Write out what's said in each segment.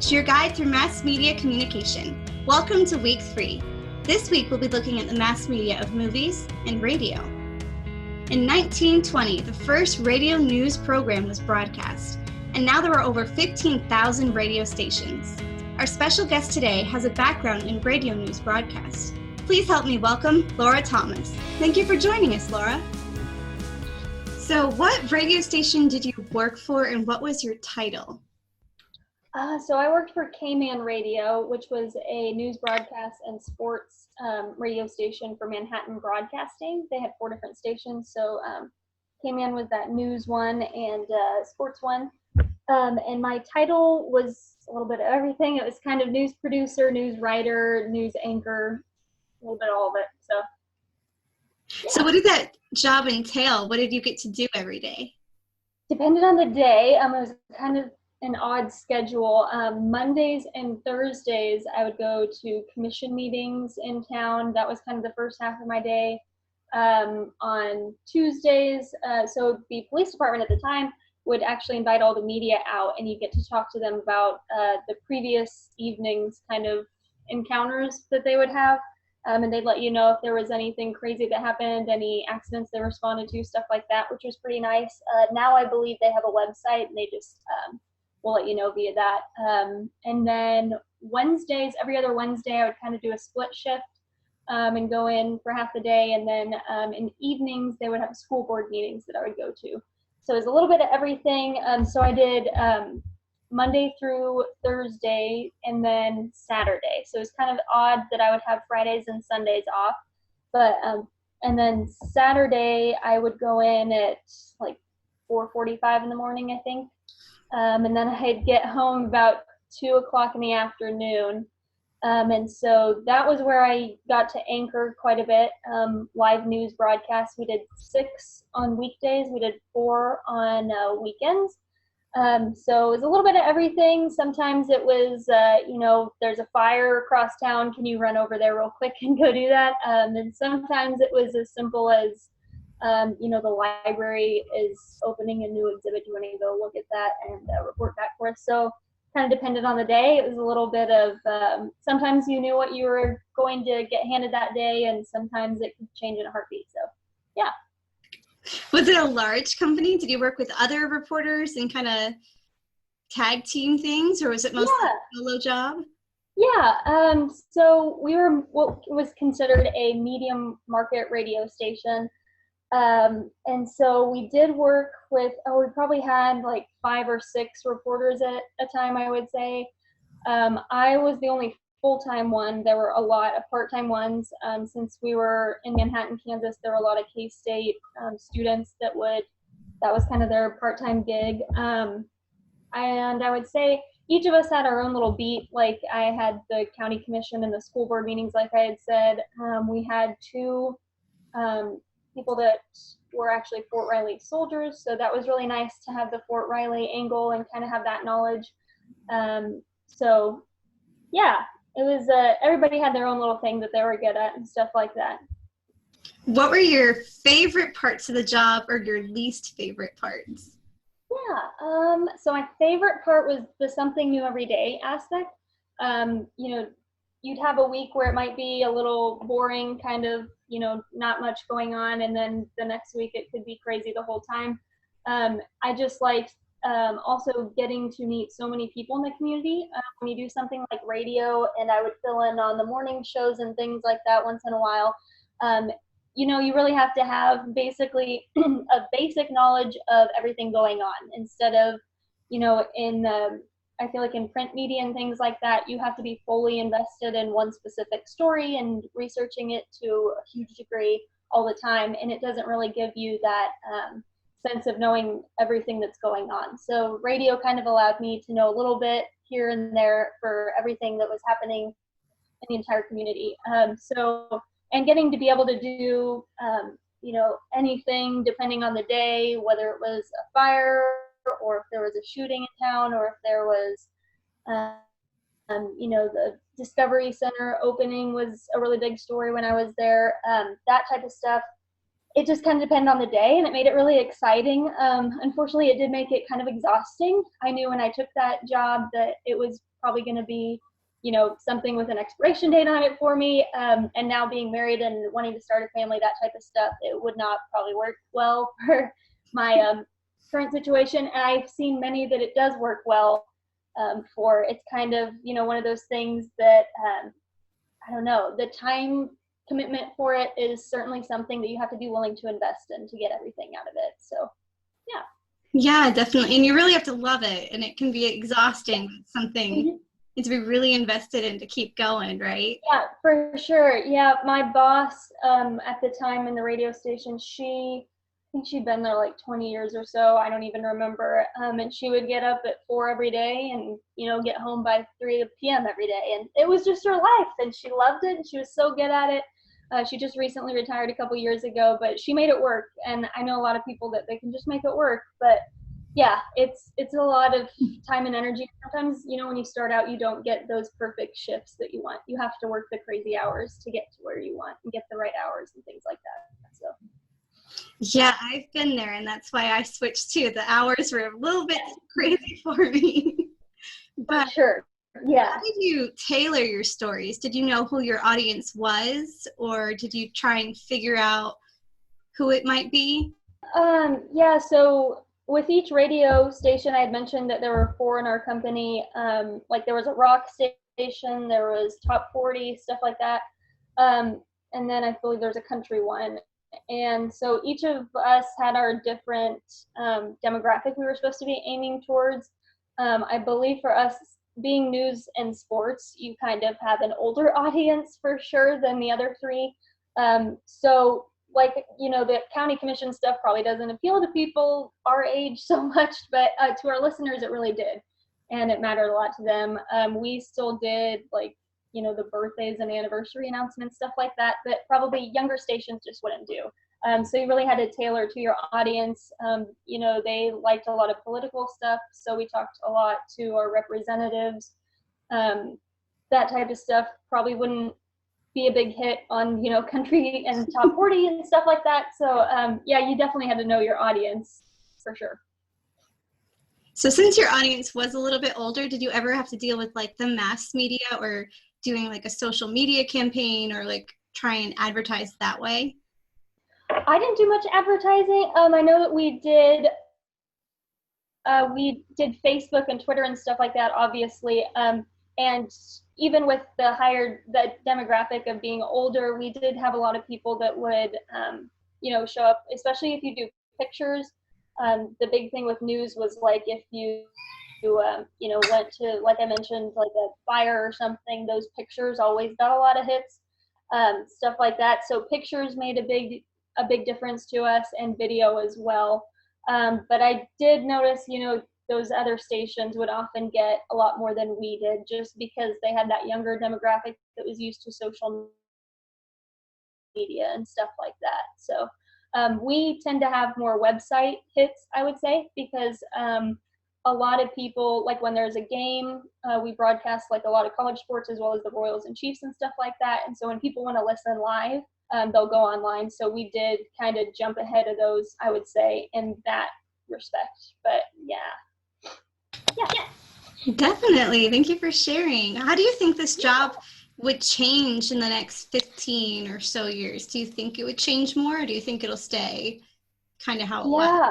Podcast, your guide through mass media communication. Welcome to week 3. This week we'll be looking at the mass media of movies and radio. In 1920, the first radio news program was broadcast, and now there are over 15,000 radio stations. Our special guest today has a background in radio news broadcast. Please help me welcome Laura Thomas. Thank you for joining us, Laura. So what radio station did you work for, and what was your title? So I worked for K-Man Radio, which was a news broadcast and sports radio station for Manhattan Broadcasting. They had 4 different stations, so K-Man was that news one and sports one. And my title was a little bit of everything. It was kind of news producer, news writer, news anchor, a little bit of all of it. So what did that job entail? What did you get to do every day? Depended on the day. It was kind of an odd schedule. Mondays and Thursdays, I would go to commission meetings in town. That was kind of the first half of my day. On Tuesdays, so the police department at the time would actually invite all the media out, and you get to talk to them about the previous evening's kind of encounters that they would have. And they'd let you know if there was anything crazy that happened, any accidents they responded to, stuff like that, which was pretty nice. Now I believe they have a website, and they just will let you know via that. And then Wednesdays, every other Wednesday, I would kind of do a split shift and go in for half the day. And then in evenings, they would have school board meetings that I would go to. So it was a little bit of everything. So I did Monday through Thursday and then Saturday. So it's kind of odd that I would have Fridays and Sundays off. But and then Saturday I would go in at like 4:45 in the morning, I think. And then I'd get home about 2 o'clock in the afternoon. And so that was where I got to anchor quite a bit. Live news broadcasts. We did 6 on weekdays. We did 4 on weekends. So it was a little bit of everything. Sometimes it was, there's a fire across town. Can you run over there real quick and go do that? And sometimes it was as simple as, the library is opening a new exhibit. You want to go look at that and report back for us. So kind of depended on the day. It was a little bit of, sometimes you knew what you were going to get handed that day, and sometimes it could change in a heartbeat. So, yeah. Was it a large company? Did you work with other reporters and kind of tag team things, or was it mostly a solo job? Yeah, so we were what was considered a medium market radio station. And so we did work with, we probably had like 5 or 6 reporters at a time, I would say. I was the only full-time one. There were a lot of part-time ones. Since we were in Manhattan, Kansas, there were a lot of K-State students that was kind of their part-time gig. And I would say each of us had our own little beat. Like I had the county commission and the school board meetings, like I had said. We had 2 people that were actually Fort Riley soldiers, so that was really nice to have the Fort Riley angle and kind of have that knowledge. So yeah, it was everybody had their own little thing that they were good at and stuff like that. What were your favorite parts of the job, or your least favorite parts? Yeah, so my favorite part was the something new every day aspect. You'd have a week where it might be a little boring, kind of, not much going on, and then the next week it could be crazy the whole time. I just liked also getting to meet so many people in the community. When you do something like radio, and I would fill in on the morning shows and things like that once in a while, you really have to have basically a basic knowledge of everything going on, instead of, I feel like in print media and things like that, you have to be fully invested in one specific story and researching it to a huge degree all the time, and it doesn't really give you that sense of knowing everything that's going on. So radio kind of allowed me to know a little bit here and there for everything that was happening in the entire community. And getting to be able to do, anything depending on the day, whether it was a fire or if there was a shooting in town, or if there was, the Discovery Center opening was a really big story when I was there. That type of stuff it just kind of depended on the day, and it made it really exciting. Unfortunately, it did make it kind of exhausting. I knew when I took that job that it was probably going to be, something with an expiration date on it for me. And now being married and wanting to start a family, that type of stuff, it would not probably work well for my current situation. And I've seen many that it does work well for. It's kind of, one of those things that, I don't know, the time commitment for it is certainly something that you have to be willing to invest in to get everything out of it. So, yeah. Yeah, definitely. And you really have to love it. And it can be exhausting. It's something to be really invested in to keep going, right? Yeah, for sure. Yeah, my boss at the time in the radio station, I think she'd been there like 20 years or so. I don't even remember. And she would get up at 4 every day and, get home by 3 p.m. every day. And it was just her life, and she loved it, and she was so good at it. She just recently retired a couple years ago, but she made it work. And I know a lot of people that they can just make it work, but yeah, it's a lot of time and energy. Sometimes, when you start out, you don't get those perfect shifts that you want. You have to work the crazy hours to get to where you want and get the right hours and things like that. So yeah, I've been there, and that's why I switched too. The hours were a little bit crazy for me. But sure. Yeah. how did you tailor your stories? Did you know who your audience was, or did you try and figure out who it might be? Yeah, so with each radio station, I had mentioned that there were 4 in our company. Like there was a rock station, there was top 40, stuff like that. And then I believe there's a country one. And so each of us had our different demographic we were supposed to be aiming towards. I believe for us, being news and sports, you kind of have an older audience for sure than the other 3. So like, the county commission stuff probably doesn't appeal to people our age so much, but to our listeners, it really did. And it mattered a lot to them. We still did like, the birthdays and anniversary announcements, stuff like that, but probably younger stations just wouldn't do. So you really had to tailor to your audience. They liked a lot of political stuff, so we talked a lot to our representatives. That type of stuff probably wouldn't be a big hit on, country and top 40 and stuff like that. So yeah, you definitely had to know your audience for sure. So since your audience was a little bit older, did you ever have to deal with like the mass media or doing like a social media campaign or like try and advertise that way? I didn't do much advertising. I know that we did Facebook and Twitter and stuff like that, obviously. And even with the demographic of being older, we did have a lot of people that would, show up, especially if you do pictures. The big thing with news was like if you went to, like I mentioned, like a fire or something, those pictures always got a lot of hits, stuff like that. So pictures made a big difference to us, and video as well. But I did notice, those other stations would often get a lot more than we did just because they had that younger demographic that was used to social media and stuff like that. So we tend to have more website hits, I would say, because a lot of people, like when there's a game, we broadcast like a lot of college sports as well as the Royals and Chiefs and stuff like that. And so when people want to listen live, they'll go online. So we did kind of jump ahead of those, I would say, in that respect. But yeah. Definitely. Thank you for sharing. How do you think this job would change in the next 15 or so years? Do you think it would change more, or do you think it'll stay kind of how it was? Yeah,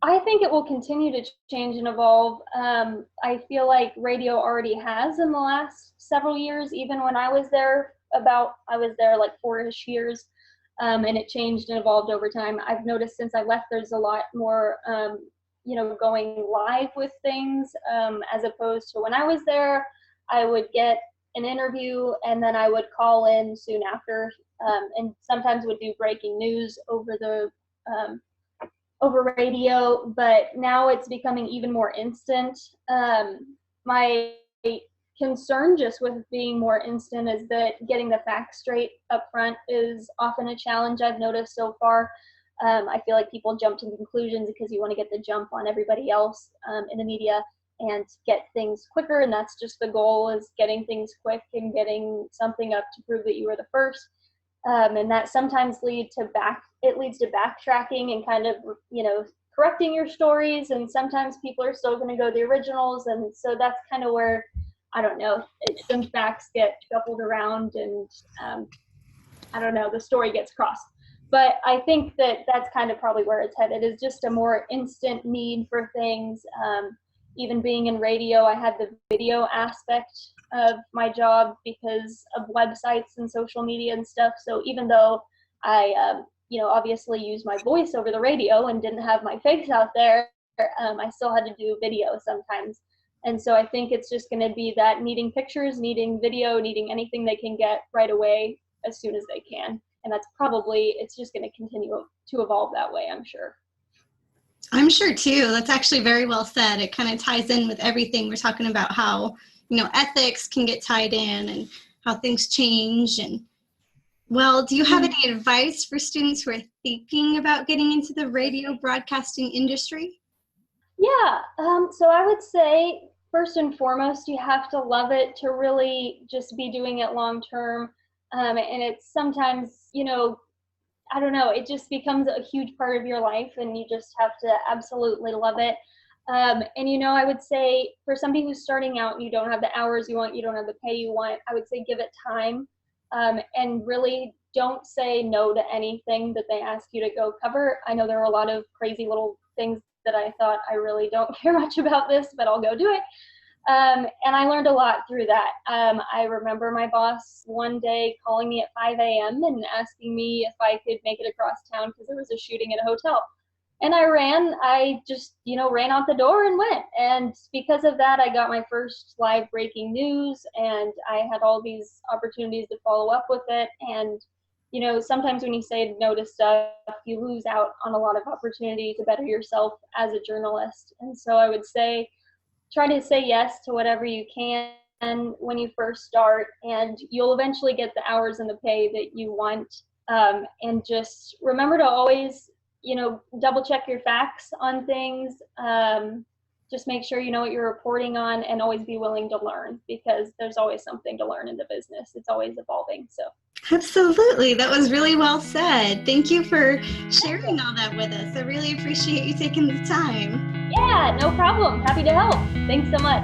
I think it will continue to change and evolve. I feel like radio already has in the last several years, even when I was there like 4-ish years, and it changed and evolved over time. I've noticed since I left, there's a lot more, going live with things, as opposed to when I was there, I would get an interview and then I would call in soon after, and sometimes would do breaking news over radio, but now it's becoming even more instant. My concern just with being more instant is that getting the facts straight up front is often a challenge I've noticed so far. I feel like people jump to conclusions because you want to get the jump on everybody else in the media and get things quicker, and that's just the goal, is getting things quick and getting something up to prove that you were the first. And that sometimes leads to backtracking and kind of, correcting your stories. And sometimes people are still going to go the originals. And so that's kind of where, I don't know, some facts get shuffled around and I don't know, the story gets crossed. But I think that that's kind of probably where it's headed, is just a more instant need for things. Even being in radio, I had the video aspect of my job because of websites and social media and stuff. So even though I, obviously used my voice over the radio and didn't have my face out there, I still had to do video sometimes. And so I think it's just going to be that needing pictures, needing video, needing anything they can get right away as soon as they can. And it's just going to continue to evolve that way, I'm sure. I'm sure too. That's actually very well said. It kind of ties in with everything we're talking about, how, ethics can get tied in and how things change. And well, do you have any advice for students who are thinking about getting into the radio broadcasting industry? Yeah. So I would say first and foremost, you have to love it to really just be doing it long term. And it's sometimes, I don't know, it just becomes a huge part of your life and you just have to absolutely love it. And, I would say for somebody who's starting out and you don't have the hours you want, you don't have the pay you want, I would say give it time, and really don't say no to anything that they ask you to go cover. I know there are a lot of crazy little things that I thought, I really don't care much about this, but I'll go do it. And I learned a lot through that. I remember my boss one day calling me at 5 a.m. and asking me if I could make it across town because there was a shooting at a hotel. And I just, ran out the door and went. And because of that, I got my first live breaking news and I had all these opportunities to follow up with it. And, sometimes when you say no to stuff, you lose out on a lot of opportunity to better yourself as a journalist. And so I would say, try to say yes to whatever you can when you first start, and you'll eventually get the hours and the pay that you want. And just remember to always, double check your facts on things. Just make sure you know what you're reporting on and always be willing to learn because there's always something to learn in the business. It's always evolving. So. Absolutely. That was really well said. Thank you for sharing all that with us. I really appreciate you taking the time. Yeah, no problem. Happy to help. Thanks so much.